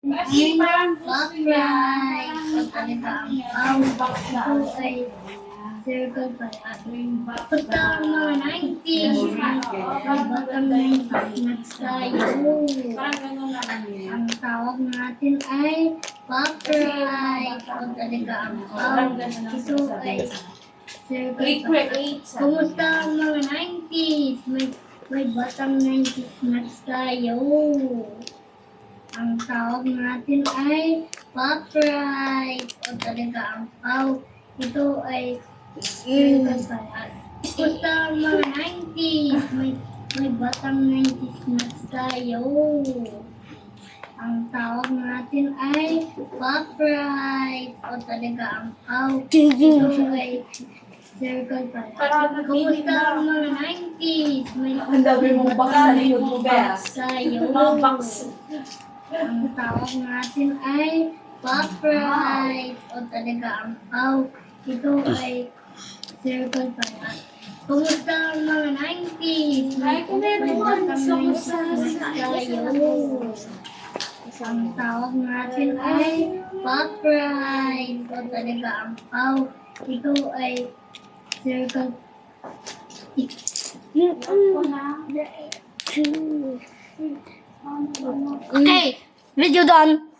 Ay, backlight. Pag talaga ang box ito ay circle pala. Pagka mga 90s, batang 90s, nagsayo. Ang tawag natin ay backlight. Pag talaga ang ito ay circle pala. Kumusta ang mga 90s? May batang 90s nagsayo. Ang tawag natin ay backlight. O talaga ang ito ay circle pala. Kumusta ang mga 90s? May batang 90s nagsayo. Ang tawag natin ay backlight. O talaga ang ito ay circle pala. Kumusta ang mga 90s? Ang dami mong box sa likod mo, Bea. Sayo. Mga box. Ang tawag natin ay backlight. O talaga ang ito ay circle pala. Kumusta ang mga 90s? May batang 90s nagsayo. Ang tawag natin ay backlight. O talaga ang ito ay circle. Okay, video done.